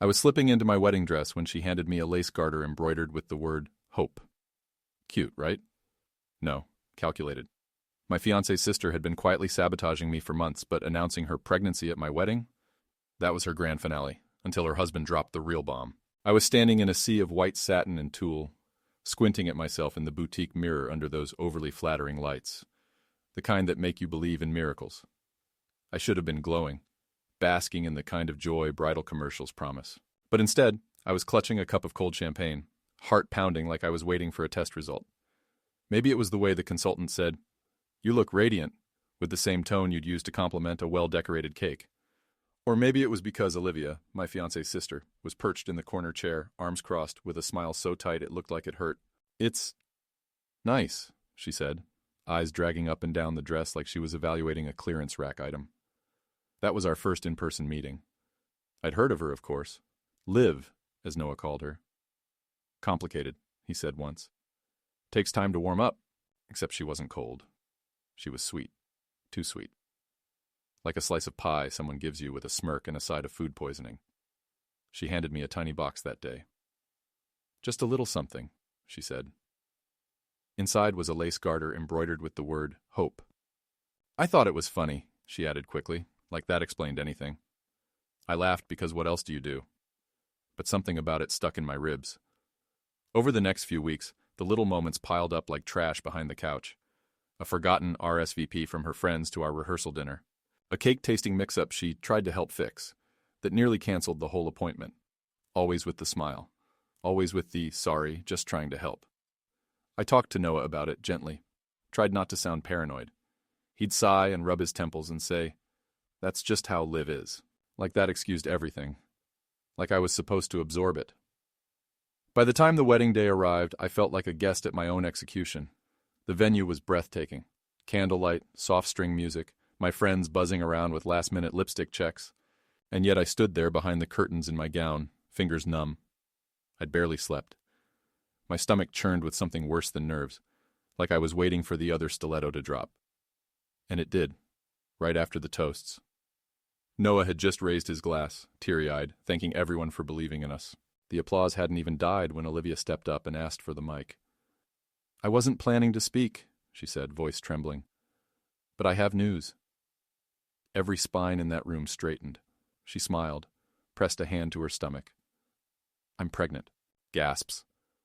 I was slipping into my wedding dress when she handed me a lace garter embroidered with the word hope. Cute, right? No, calculated. My fiancé's sister had been quietly sabotaging me for months, but announcing her pregnancy at my wedding? That was her grand finale, until her husband dropped the real bomb. I was standing in a sea of white satin and tulle, squinting at myself in the boutique mirror under those overly flattering lights, the kind that make you believe in miracles. I should have been glowing, basking in the kind of joy bridal commercials promise. But instead, I was clutching a cup of cold champagne, heart pounding like I was waiting for a test result. Maybe it was the way the consultant said, "You look radiant," with the same tone you'd use to compliment a well-decorated cake. Or maybe it was because Olivia, my fiancé's sister, was perched in the corner chair, arms crossed, with a smile so tight it looked like it hurt. "It's nice," she said, eyes dragging up and down the dress like she was evaluating a clearance rack item. That was our first in-person meeting. I'd heard of her, of course. Liv, as Noah called her. "Complicated," he said once. "Takes time to warm up," except she wasn't cold. She was sweet. Too sweet. Like a slice of pie someone gives you with a smirk and a side of food poisoning. She handed me a tiny box that day. "Just a little something," she said. Inside was a lace garter embroidered with the word hope. "I thought it was funny," she added quickly, like that explained anything. I laughed because what else do you do? But something about it stuck in my ribs. Over the next few weeks, the little moments piled up like trash behind the couch. A forgotten RSVP from her friends to our rehearsal dinner. A cake-tasting mix-up she tried to help fix, that nearly canceled the whole appointment. Always with the smile. Always with the, "sorry, just trying to help." I talked to Noah about it gently. Tried not to sound paranoid. He'd sigh and rub his temples and say, "That's just how Liv is." Like that excused everything. Like I was supposed to absorb it. By the time the wedding day arrived, I felt like a guest at my own execution. The venue was breathtaking. Candlelight, soft string music, my friends buzzing around with last-minute lipstick checks. And yet I stood there behind the curtains in my gown, fingers numb. I'd barely slept. My stomach churned with something worse than nerves, like I was waiting for the other stiletto to drop. And it did, right after the toasts. Noah had just raised his glass, teary-eyed, thanking everyone for believing in us. The applause hadn't even died when Olivia stepped up and asked for the mic. "I wasn't planning to speak," she said, voice trembling. "But I have news." Every spine in that room straightened. She smiled, pressed a hand to her stomach. "I'm pregnant." Gasps.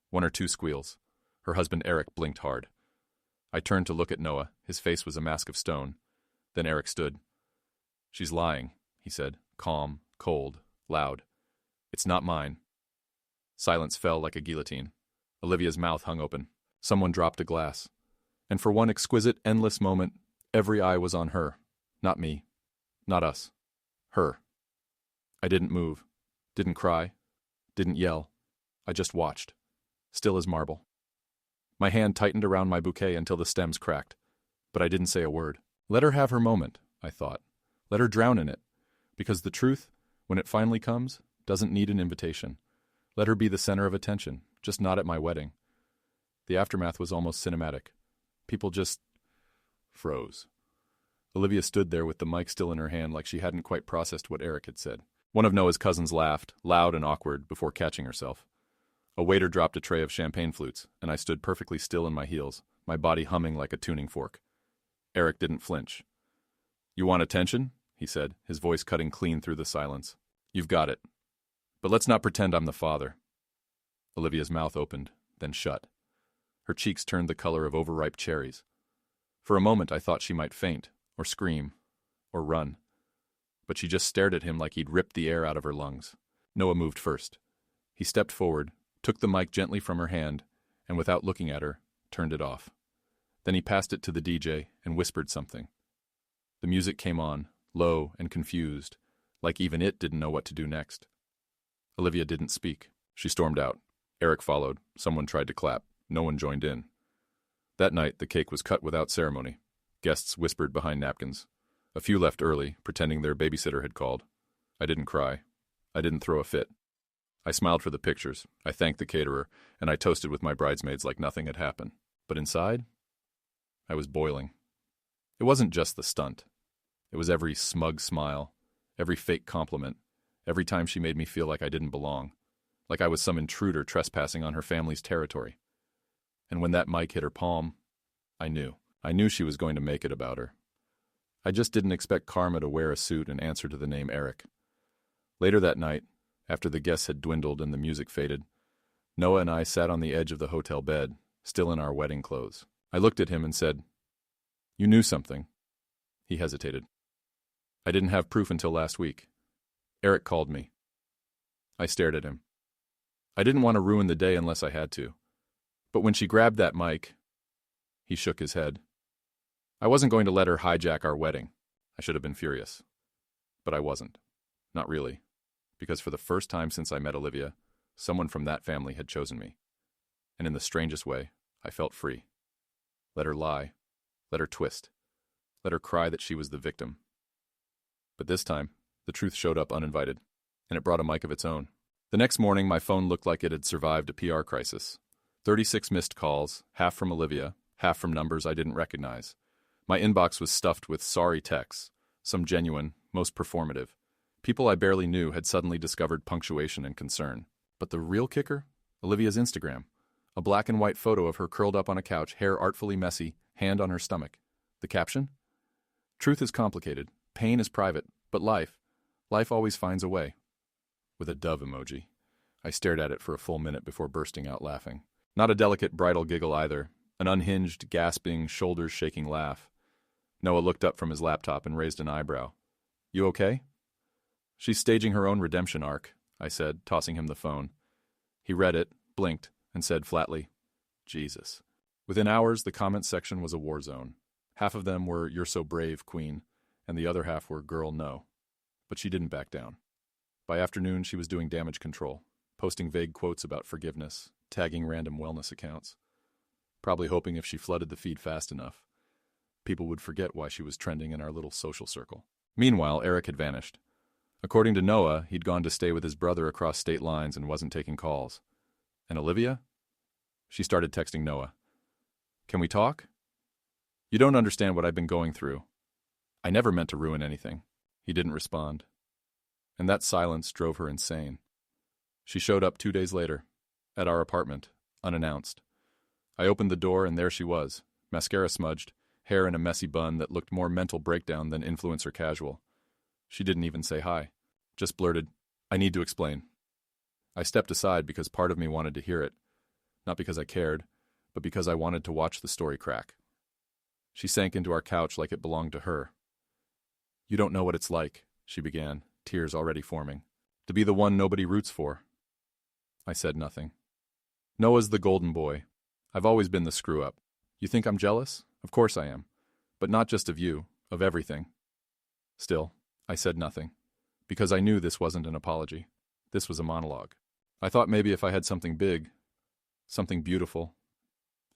One or two squeals. Her husband Eric blinked hard. I turned to look at Noah. His face was a mask of stone. Then Eric stood. "She's lying," he said, calm, cold, loud. "It's not mine." Silence fell like a guillotine. Olivia's mouth hung open. Someone dropped a glass. And for one exquisite, endless moment, every eye was on her. Not me. Not us. Her. I didn't move. Didn't cry. Didn't yell. I just watched. Still as marble. My hand tightened around my bouquet until the stems cracked. But I didn't say a word. Let her have her moment, I thought. Let her drown in it. Because the truth, when it finally comes, doesn't need an invitation. Let her be the center of attention, just not at my wedding. The aftermath was almost cinematic. People just froze. Olivia stood there with the mic still in her hand like she hadn't quite processed what Eric had said. One of Noah's cousins laughed, loud and awkward, before catching herself. A waiter dropped a tray of champagne flutes, and I stood perfectly still in my heels, my body humming like a tuning fork. Eric didn't flinch. "You want attention?" he said, his voice cutting clean through the silence. "You've got it. But let's not pretend I'm the father." Olivia's mouth opened, then shut. Her cheeks turned the color of overripe cherries. For a moment I thought she might faint, or scream, or run. But she just stared at him like he'd ripped the air out of her lungs. Noah moved first. He stepped forward, took the mic gently from her hand, and without looking at her, turned it off. Then he passed it to the DJ and whispered something. The music came on, low and confused, like even it didn't know what to do next. Olivia didn't speak. She stormed out. Eric followed. Someone tried to clap. No one joined in. That night, the cake was cut without ceremony. Guests whispered behind napkins. A few left early, pretending their babysitter had called. I didn't cry. I didn't throw a fit. I smiled for the pictures. I thanked the caterer, and I toasted with my bridesmaids like nothing had happened. But inside, I was boiling. It wasn't just the stunt. It was every smug smile, every fake compliment, Every time she made me feel like I didn't belong, like I was some intruder trespassing on her family's territory. And when that mic hit her palm, I knew. I knew she was going to make it about her. I just didn't expect Karma to wear a suit and answer to the name Eric. Later that night, after the guests had dwindled and the music faded, Noah and I sat on the edge of the hotel bed, still in our wedding clothes. I looked at him and said, "You knew something." He hesitated. "I didn't have proof until last week. Eric called me." I stared at him. I didn't want to ruin the day unless I had to. But when she grabbed that mic, he shook his head. I wasn't going to let her hijack our wedding. I should have been furious. But I wasn't. Not really. Because for the first time since I met Olivia, someone from that family had chosen me. And in the strangest way, I felt free. Let her lie. Let her twist. Let her cry that she was the victim. But this time, the truth showed up uninvited, and it brought a mic of its own. The next morning, my phone looked like it had survived a PR crisis. 36 missed calls, half from Olivia, half from numbers I didn't recognize. My inbox was stuffed with sorry texts, some genuine, most performative. People I barely knew had suddenly discovered punctuation and concern. But the real kicker? Olivia's Instagram. A black and white photo of her curled up on a couch, hair artfully messy, hand on her stomach. The caption? "Truth is complicated, pain is private, but life always finds a way." With a dove emoji. I stared at it for a full minute before bursting out laughing. Not a delicate bridal giggle either, an unhinged, gasping, shoulders-shaking laugh. Noah looked up from his laptop and raised an eyebrow. "You okay?" "She's staging her own redemption arc," I said, tossing him the phone. He read it, blinked, and said flatly, "Jesus." Within hours, the comments section was a war zone. Half of them were, "You're so brave, Queen," and the other half were, "Girl, no." But she didn't back down. By afternoon, she was doing damage control, posting vague quotes about forgiveness, tagging random wellness accounts. Probably hoping if she flooded the feed fast enough, people would forget why she was trending in our little social circle. Meanwhile, Eric had vanished. According to Noah, he'd gone to stay with his brother across state lines and wasn't taking calls. And Olivia? She started texting Noah. "Can we talk?" "You don't understand what I've been going through." "I never meant to ruin anything." He didn't respond. And that silence drove her insane. She showed up 2 days later, at our apartment, unannounced. I opened the door and there she was, mascara smudged, hair in a messy bun that looked more mental breakdown than influencer casual. She didn't even say hi, just blurted, "I need to explain." I stepped aside because part of me wanted to hear it, not because I cared, but because I wanted to watch the story crack. She sank into our couch like it belonged to her. "You don't know what it's like," she began, tears already forming, "to be the one nobody roots for." I said nothing. "Noah's the golden boy. I've always been the screw-up. You think I'm jealous? Of course I am. But not just of you, of everything." Still, I said nothing, because I knew this wasn't an apology. This was a monologue. I thought maybe if I had something big, something beautiful,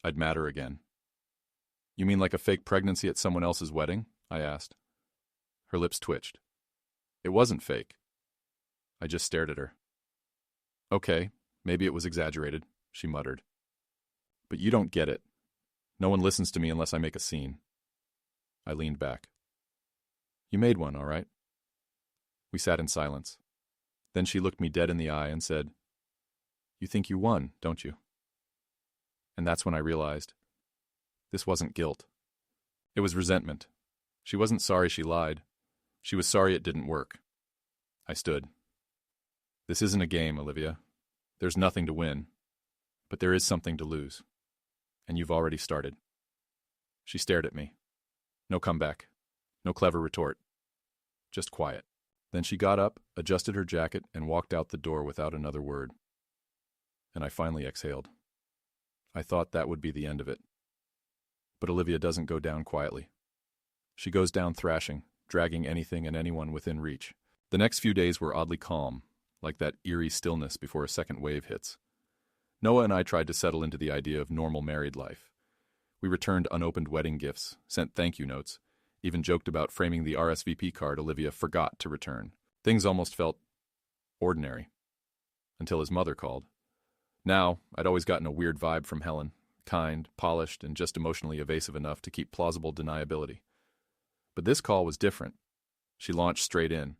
I'd matter again. "You mean like a fake pregnancy at someone else's wedding?" I asked. Her lips twitched. "It wasn't fake." I just stared at her. "Okay, maybe it was exaggerated," she muttered. "But you don't get it. No one listens to me unless I make a scene." I leaned back. "You made one, all right?" We sat in silence. Then she looked me dead in the eye and said, "You think you won, don't you?" And that's when I realized this wasn't guilt. It was resentment. She wasn't sorry she lied. She was sorry it didn't work. I stood. "This isn't a game, Olivia. There's nothing to win. But there is something to lose. And you've already started." She stared at me. No comeback. No clever retort. Just quiet. Then she got up, adjusted her jacket, and walked out the door without another word. And I finally exhaled. I thought that would be the end of it. But Olivia doesn't go down quietly. She goes down thrashing, dragging anything and anyone within reach. The next few days were oddly calm, like that eerie stillness before a second wave hits. Noah and I tried to settle into the idea of normal married life. We returned unopened wedding gifts, sent thank you notes, even joked about framing the RSVP card Olivia forgot to return. Things almost felt ordinary. Until his mother called. Now, I'd always gotten a weird vibe from Helen, kind, polished, and just emotionally evasive enough to keep plausible deniability. But this call was different. She launched straight in.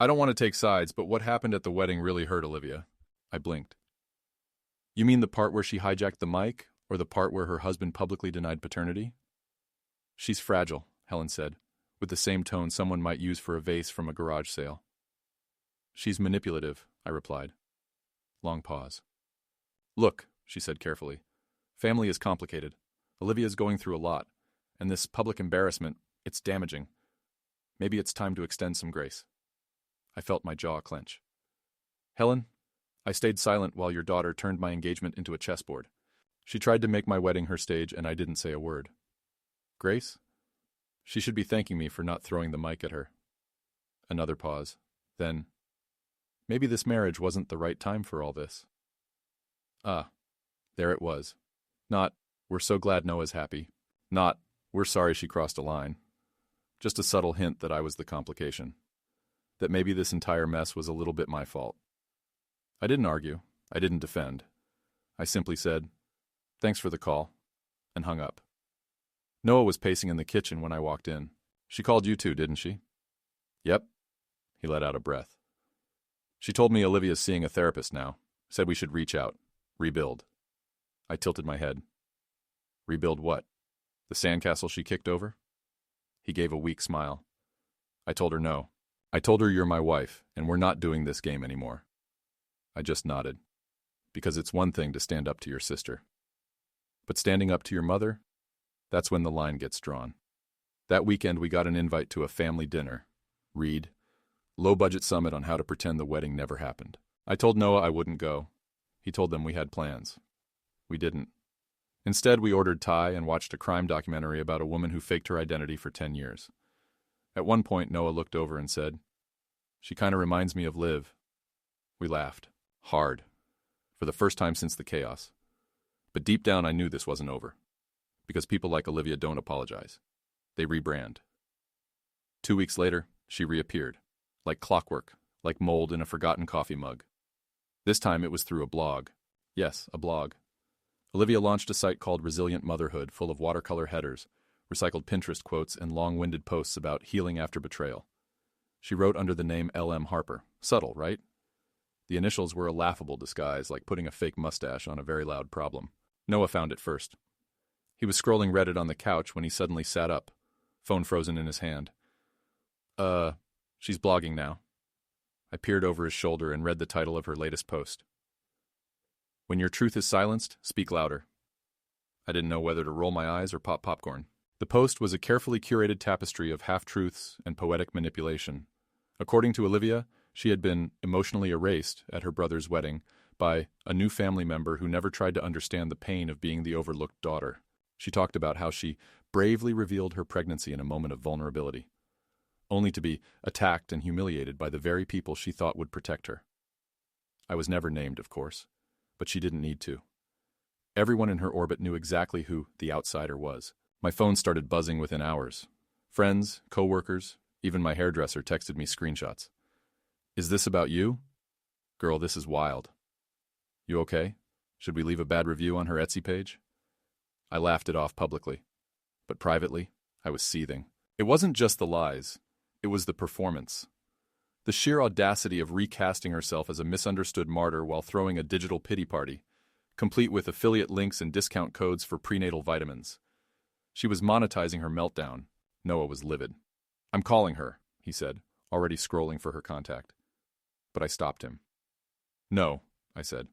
I don't want to take sides, but what happened at the wedding really hurt Olivia. I blinked. You mean the part where she hijacked the mic, or the part where her husband publicly denied paternity? She's fragile, Helen said, with the same tone someone might use for a vase from a garage sale. She's manipulative, I replied. Long pause. Look, she said carefully. Family is complicated. Olivia's going through a lot, and this public embarrassment, it's damaging. Maybe it's time to extend some grace. I felt my jaw clench. Helen, I stayed silent while your daughter turned my engagement into a chessboard. She tried to make my wedding her stage, and I didn't say a word. Grace? She should be thanking me for not throwing the mic at her. Another pause. Then, maybe this marriage wasn't the right time for all this. Ah, there it was. Not, we're so glad Noah's happy. Not, we're sorry she crossed a line. Just a subtle hint that I was the complication. That maybe this entire mess was a little bit my fault. I didn't argue. I didn't defend. I simply said, thanks for the call, and hung up. Noah was pacing in the kitchen when I walked in. She called you too, didn't she? Yep. He let out a breath. She told me Olivia's seeing a therapist now. Said we should reach out. Rebuild. I tilted my head. Rebuild what? The sandcastle she kicked over? He gave a weak smile. I told her no. I told her you're my wife, and we're not doing this game anymore. I just nodded. Because it's one thing to stand up to your sister. But standing up to your mother? That's when the line gets drawn. That weekend we got an invite to a family dinner. Read. Low-budget summit on how to pretend the wedding never happened. I told Noah I wouldn't go. He told them we had plans. We didn't. Instead, we ordered Thai and watched a crime documentary about a woman who faked her identity for 10 years. At one point, Noah looked over and said, "She kind of reminds me of Liv." We laughed. Hard. For the first time since the chaos. But deep down I knew this wasn't over. Because people like Olivia don't apologize. They rebrand. 2 weeks later, she reappeared. Like clockwork, like mold in a forgotten coffee mug. This time it was through a blog. Yes, a blog. Olivia launched a site called Resilient Motherhood, full of watercolor headers, recycled Pinterest quotes, and long-winded posts about healing after betrayal. She wrote under the name L.M. Harper. Subtle, right? The initials were a laughable disguise, like putting a fake mustache on a very loud problem. Noah found it first. He was scrolling Reddit on the couch when he suddenly sat up, phone frozen in his hand. She's blogging now. I peered over his shoulder and read the title of her latest post. When your truth is silenced, speak louder. I didn't know whether to roll my eyes or pop popcorn. The post was a carefully curated tapestry of half-truths and poetic manipulation. According to Olivia, she had been emotionally erased at her brother's wedding by a new family member who never tried to understand the pain of being the overlooked daughter. She talked about how she bravely revealed her pregnancy in a moment of vulnerability, only to be attacked and humiliated by the very people she thought would protect her. I was never named, of course, but she didn't need to. Everyone in her orbit knew exactly who the outsider was. My phone started buzzing within hours. Friends, co-workers, even my hairdresser texted me screenshots. Is this about you? Girl, this is wild. You okay? Should we leave a bad review on her Etsy page? I laughed it off publicly, but privately, I was seething. It wasn't just the lies, it was the performance. The sheer audacity of recasting herself as a misunderstood martyr while throwing a digital pity party, complete with affiliate links and discount codes for prenatal vitamins. She was monetizing her meltdown. Noah was livid. I'm calling her, he said, already scrolling for her contact. But I stopped him. No, I said.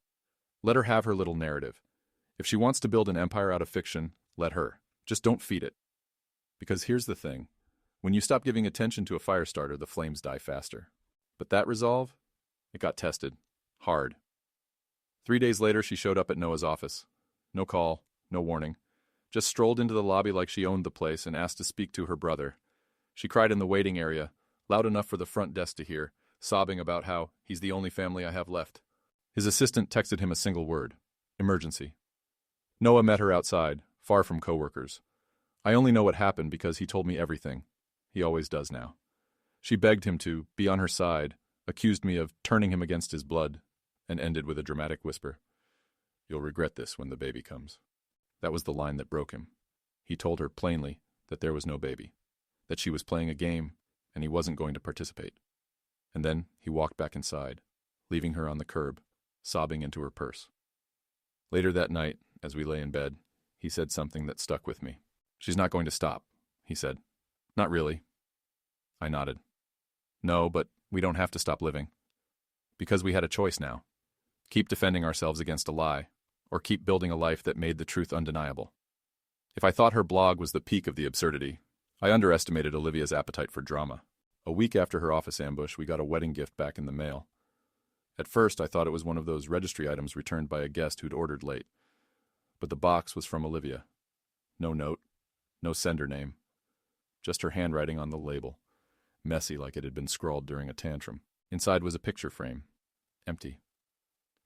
Let her have her little narrative. If she wants to build an empire out of fiction, let her. Just don't feed it. Because here's the thing. When you stop giving attention to a fire starter, the flames die faster. But that resolve? It got tested. Hard. 3 days later, she showed up at Noah's office. No call, no warning. Just strolled into the lobby like she owned the place and asked to speak to her brother. She cried in the waiting area, loud enough for the front desk to hear, sobbing about how he's the only family I have left. His assistant texted him a single word. Emergency. Noah met her outside, far from coworkers. I only know what happened because he told me everything. He always does now. She begged him to be on her side, accused me of turning him against his blood, and ended with a dramatic whisper. You'll regret this when the baby comes. That was the line that broke him. He told her plainly that there was no baby, that she was playing a game, and he wasn't going to participate. And then he walked back inside, leaving her on the curb, sobbing into her purse. Later that night, as we lay in bed, he said something that stuck with me. "She's not going to stop," he said. "Not really." I nodded. "No, but we don't have to stop living. Because we had a choice now. Keep defending ourselves against a lie, or keep building a life that made the truth undeniable." If I thought her blog was the peak of the absurdity, I underestimated Olivia's appetite for drama. A week after her office ambush, we got a wedding gift back in the mail. At first, I thought it was one of those registry items returned by a guest who'd ordered late. But the box was from Olivia. No note, no sender name. Just her handwriting on the label, messy like it had been scrawled during a tantrum. Inside was a picture frame, empty.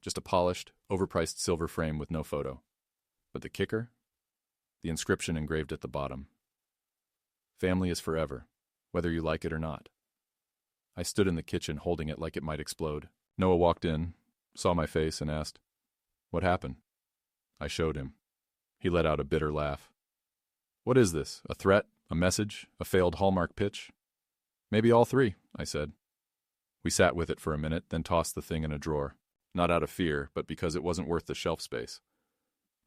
Just a polished, overpriced silver frame with no photo. But the kicker? The inscription engraved at the bottom. "Family is forever, whether you like it or not." I stood in the kitchen holding it like it might explode. Noah walked in, saw my face, and asked, "What happened?" I showed him. He let out a bitter laugh. "What is this? A threat? A message? A failed Hallmark pitch?" "Maybe all three," I said. We sat with it for a minute, then tossed the thing in a drawer. Not out of fear, but because it wasn't worth the shelf space.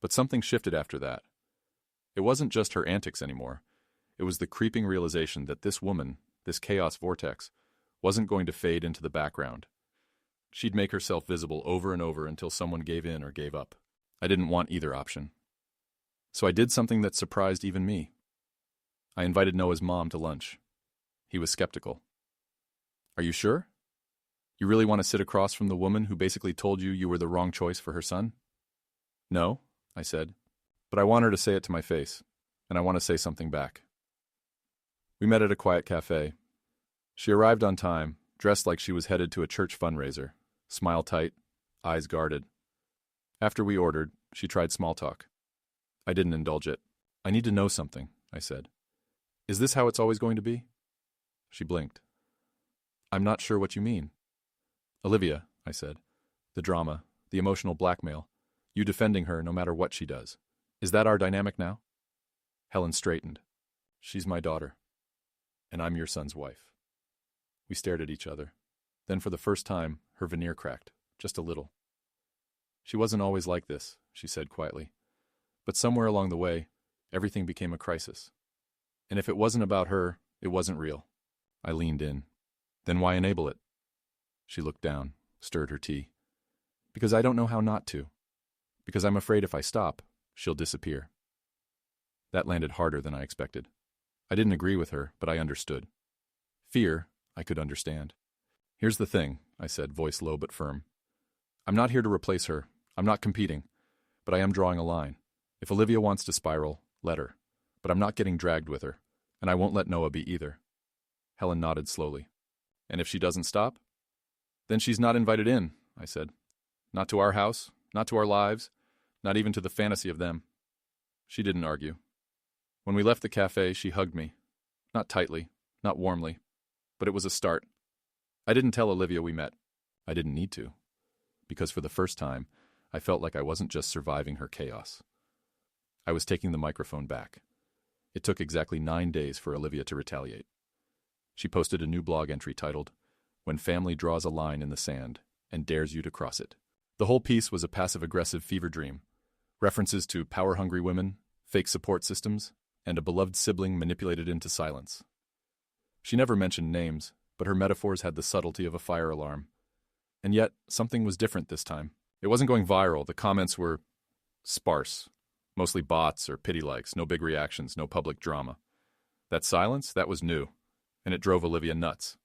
But something shifted after that. It wasn't just her antics anymore. It was the creeping realization that this woman, this chaos vortex, wasn't going to fade into the background. She'd make herself visible over and over until someone gave in or gave up. I didn't want either option. So I did something that surprised even me. I invited Noah's mom to lunch. He was skeptical. "Are you sure? You really want to sit across from the woman who basically told you you were the wrong choice for her son?" "No," I said, "but I want her to say it to my face, and I want to say something back." We met at a quiet cafe. She arrived on time, dressed like she was headed to a church fundraiser, smile tight, eyes guarded. After we ordered, she tried small talk. I didn't indulge it. "I need to know something," I said. "Is this how it's always going to be?" She blinked. "I'm not sure what you mean." "Olivia," I said. "The drama, the emotional blackmail, you defending her no matter what she does. Is that our dynamic now?" Helen straightened. "She's my daughter, and I'm your son's wife." We stared at each other. Then for the first time, her veneer cracked, just a little. "She wasn't always like this," she said quietly. "But somewhere along the way, everything became a crisis. And if it wasn't about her, it wasn't real." I leaned in. "Then why enable it?" She looked down, stirred her tea. "Because I don't know how not to. Because I'm afraid if I stop, she'll disappear." That landed harder than I expected. I didn't agree with her, but I understood. Fear, I could understand. "Here's the thing," I said, voice low but firm. "I'm not here to replace her. I'm not competing. But I am drawing a line. If Olivia wants to spiral, let her. But I'm not getting dragged with her, and I won't let Noah be either." Helen nodded slowly. "And if she doesn't stop?" "Then she's not invited in," I said. "Not to our house, not to our lives, not even to the fantasy of them." She didn't argue. When we left the cafe, she hugged me. Not tightly, not warmly, but it was a start. I didn't tell Olivia we met. I didn't need to. Because for the first time, I felt like I wasn't just surviving her chaos. I was taking the microphone back. It took exactly 9 days for Olivia to retaliate. She posted a new blog entry titled, "When Family Draws a Line in the Sand and Dares You to Cross It." The whole piece was a passive-aggressive fever dream. References to power-hungry women, fake support systems, and a beloved sibling manipulated into silence. She never mentioned names, but her metaphors had the subtlety of a fire alarm. And yet, something was different this time. It wasn't going viral. The comments were sparse. Mostly bots or pity likes, no big reactions, no public drama. That silence, that was new, and it drove Olivia nuts.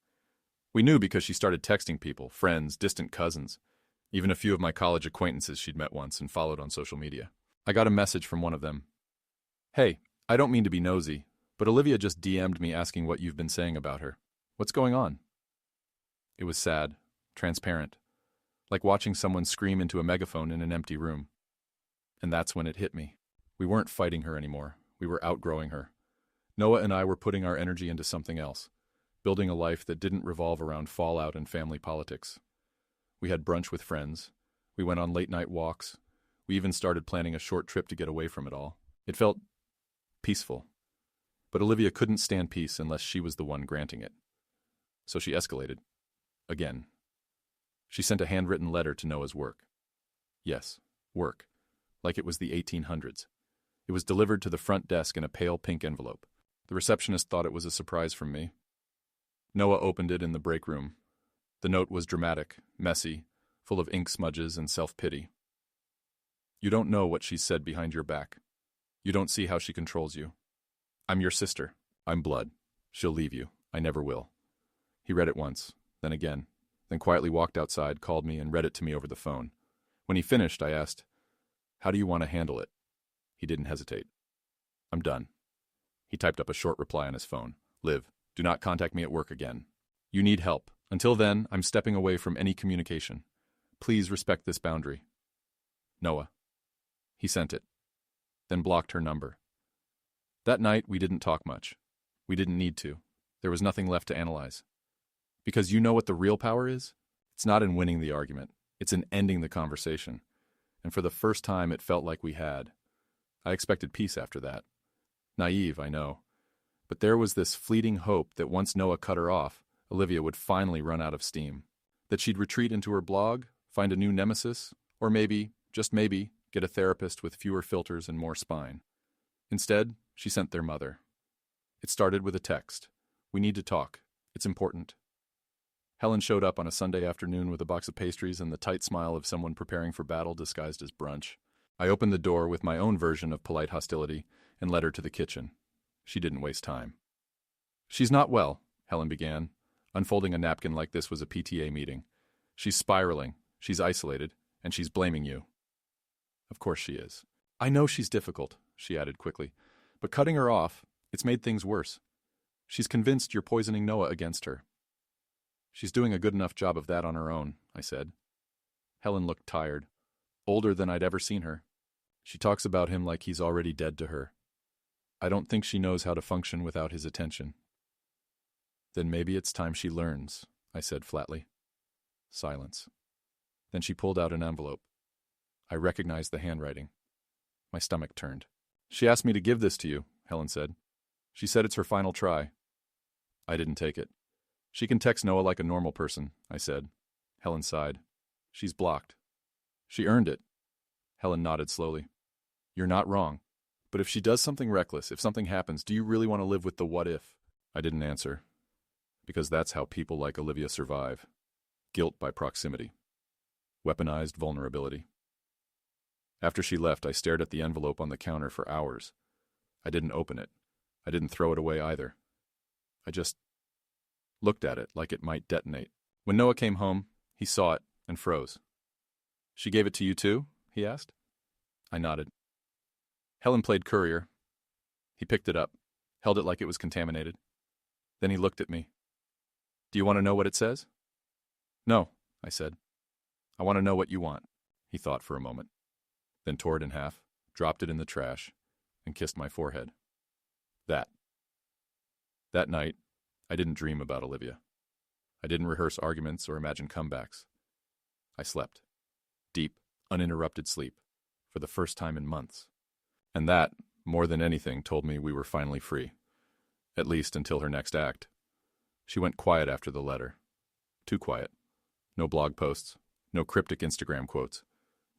We knew because she started texting people, friends, distant cousins, even a few of my college acquaintances she'd met once and followed on social media. I got a message from one of them. "Hey, I don't mean to be nosy, but Olivia just DM'd me asking what you've been saying about her. What's going on?" It was sad, transparent, like watching someone scream into a megaphone in an empty room. And that's when it hit me. We weren't fighting her anymore. We were outgrowing her. Noah and I were putting our energy into something else, building a life that didn't revolve around fallout and family politics. We had brunch with friends. We went on late-night walks. We even started planning a short trip to get away from it all. It felt peaceful. But Olivia couldn't stand peace unless she was the one granting it. So she escalated. Again. She sent a handwritten letter to Noah's work. Yes, work. Like it was the 1800s. It was delivered to the front desk in a pale pink envelope. The receptionist thought it was a surprise from me. Noah opened it in the break room. The note was dramatic, messy, full of ink smudges and self-pity. You don't know what she's said behind your back. You don't see how she controls you. I'm your sister. I'm blood. She'll leave you. I never will. He read it once, then again, then quietly walked outside, called me, and read it to me over the phone. When he finished, I asked, "How do you want to handle it?" He didn't hesitate. "I'm done." He typed up a short reply on his phone. "Liv, do not contact me at work again. You need help. Until then, I'm stepping away from any communication. Please respect this boundary. Noah." He sent it, then blocked her number. That night, we didn't talk much. We didn't need to. There was nothing left to analyze. Because you know what the real power is? It's not in winning the argument. It's in ending the conversation. And for the first time, it felt like we had. I expected peace after that. Naive, I know. But there was this fleeting hope that once Noah cut her off, Olivia would finally run out of steam. That she'd retreat into her blog, find a new nemesis, or maybe, just maybe, get a therapist with fewer filters and more spine. Instead, she sent their mother. It started with a text. "We need to talk. It's important." Helen showed up on a Sunday afternoon with a box of pastries and the tight smile of someone preparing for battle disguised as brunch. I opened the door with my own version of polite hostility and led her to the kitchen. She didn't waste time. "She's not well," Helen began, unfolding a napkin like this was a PTA meeting. "She's spiraling, she's isolated, and she's blaming you." Of course she is. "I know she's difficult," she added quickly, "but cutting her off, it's made things worse. She's convinced you're poisoning Noah against her." "She's doing a good enough job of that on her own," I said. Helen looked tired, older than I'd ever seen her. She talks about him like he's already dead to her. I don't think she knows how to function without his attention. "Then maybe it's time she learns," I said flatly. Silence. Then she pulled out an envelope. I recognized the handwriting. My stomach turned. "She asked me to give this to you," Helen said. "She said it's her final try." I didn't take it. "She can text Noah like a normal person," I said. Helen sighed. "She's blocked." "She earned it." Helen nodded slowly. "You're not wrong. But if she does something reckless, if something happens, do you really want to live with the what if?" I didn't answer. Because that's how people like Olivia survive. Guilt by proximity. Weaponized vulnerability. After she left, I stared at the envelope on the counter for hours. I didn't open it. I didn't throw it away either. I just looked at it like it might detonate. When Noah came home, he saw it and froze. "She gave it to you too?" he asked. I nodded. Helen played courier. He picked it up, held it like it was contaminated. Then he looked at me. "Do you want to know what it says?" "No," I said. "I want to know what you want." He thought for a moment, then tore it in half, dropped it in the trash, and kissed my forehead. That night, I didn't dream about Olivia. I didn't rehearse arguments or imagine comebacks. I slept. Deep, uninterrupted sleep, for the first time in months. And that, more than anything, told me we were finally free. At least until her next act. She went quiet after the letter. Too quiet. No blog posts, no cryptic Instagram quotes,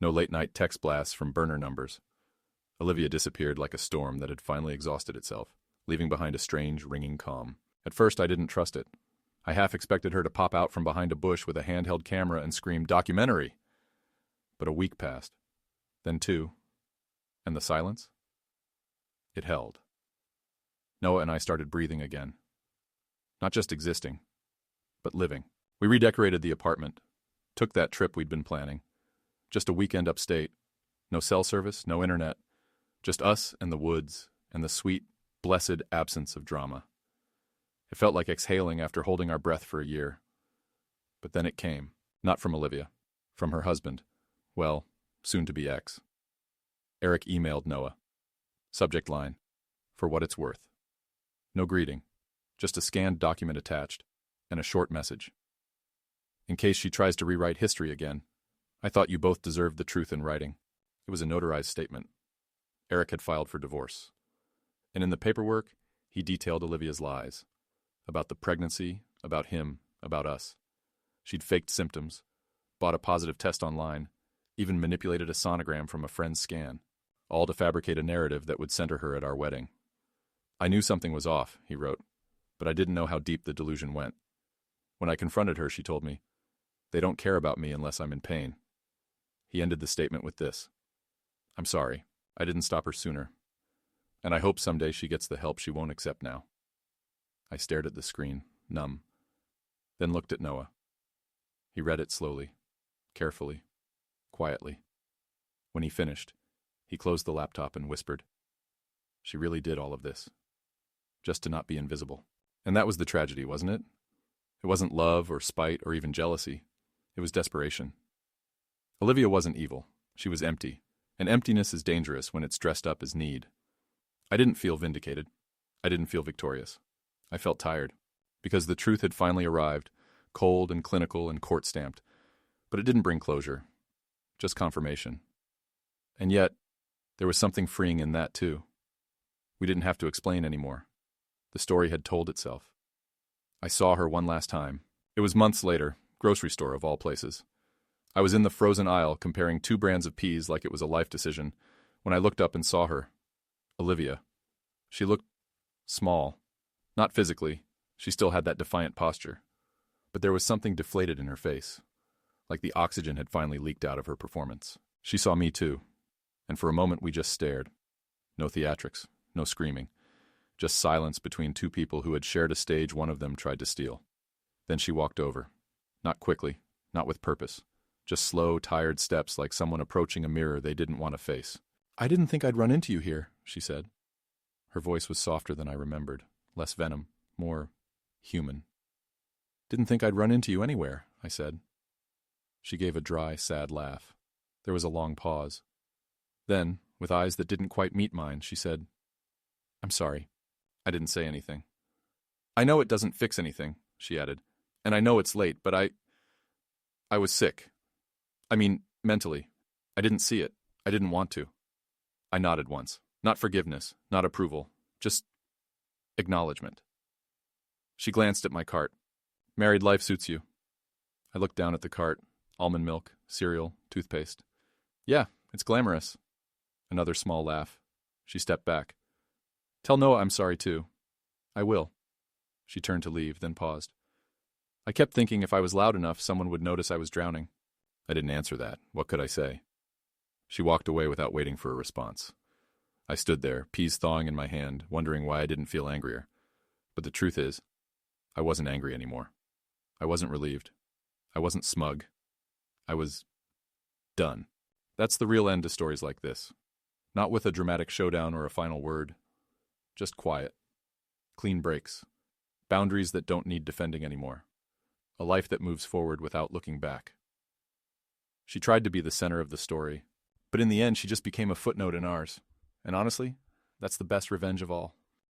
no late-night text blasts from burner numbers. Olivia disappeared like a storm that had finally exhausted itself, leaving behind a strange, ringing calm. At first, I didn't trust it. I half expected her to pop out from behind a bush with a handheld camera and scream, "Documentary!" But a week passed. Then two. And the silence? It held. Noah and I started breathing again. Not just existing, but living. We redecorated the apartment, took that trip we'd been planning. Just a weekend upstate. No cell service, no internet. Just us and the woods and the sweet, blessed absence of drama. It felt like exhaling after holding our breath for a year. But then it came. Not from Olivia. From her husband. Well, soon-to-be ex. Eric emailed Noah. Subject line, "For what it's worth." No greeting. Just a scanned document attached, and a short message. "In case she tries to rewrite history again, I thought you both deserved the truth in writing." It was a notarized statement. Eric had filed for divorce. And in the paperwork, he detailed Olivia's lies. About the pregnancy, about him, about us. She'd faked symptoms, bought a positive test online, even manipulated a sonogram from a friend's scan, all to fabricate a narrative that would center her at our wedding. I knew something was off, he wrote, but I didn't know how deep the delusion went. When I confronted her, she told me, "They don't care about me unless I'm in pain." He ended the statement with this: "I'm sorry, I didn't stop her sooner. And I hope someday she gets the help she won't accept now." I stared at the screen, numb, then looked at Noah. He read it slowly, carefully, quietly. When he finished, he closed the laptop and whispered, "She really did all of this, just to not be invisible." And that was the tragedy, wasn't it? It wasn't love or spite or even jealousy. It was desperation. Olivia wasn't evil. She was empty, and emptiness is dangerous when it's dressed up as need. I didn't feel vindicated. I didn't feel victorious. I felt tired, because the truth had finally arrived, cold and clinical and court-stamped. But it didn't bring closure, just confirmation. And yet, there was something freeing in that too. We didn't have to explain anymore. The story had told itself. I saw her one last time. It was months later, grocery store of all places. I was in the frozen aisle comparing 2 brands of peas like it was a life decision when I looked up and saw her. Olivia. She looked small. Not physically. She still had that defiant posture. But there was something deflated in her face, like the oxygen had finally leaked out of her performance. She saw me too, and for a moment we just stared. No theatrics, no screaming. Just silence between 2 people who had shared a stage one of them tried to steal. Then she walked over. Not quickly, not with purpose. Just slow, tired steps like someone approaching a mirror they didn't want to face. "I didn't think I'd run into you here," she said. Her voice was softer than I remembered, less venom, more human. "Didn't think I'd run into you anywhere," I said. She gave a dry, sad laugh. There was a long pause. Then, with eyes that didn't quite meet mine, she said, "I'm sorry." I didn't say anything. "I know it doesn't fix anything," she added, "and I know it's late, but I was sick. I mean, mentally. I didn't see it. I didn't want to." I nodded once. Not forgiveness, not approval, just acknowledgement. She glanced at my cart. "Married life suits you." I looked down at the cart. Almond milk, cereal, toothpaste. "Yeah, it's glamorous." Another small laugh. She stepped back. "Tell Noah I'm sorry too." "I will." She turned to leave, then paused. I kept thinking if I was loud enough, someone would notice I was drowning. I didn't answer that. What could I say? She walked away without waiting for a response. I stood there, peas thawing in my hand, wondering why I didn't feel angrier. But the truth is, I wasn't angry anymore. I wasn't relieved. I wasn't smug. I was done. That's the real end to stories like this. Not with a dramatic showdown or a final word. Just quiet. Clean breaks. Boundaries that don't need defending anymore. A life that moves forward without looking back. She tried to be the center of the story, but in the end she just became a footnote in ours. And honestly, that's the best revenge of all.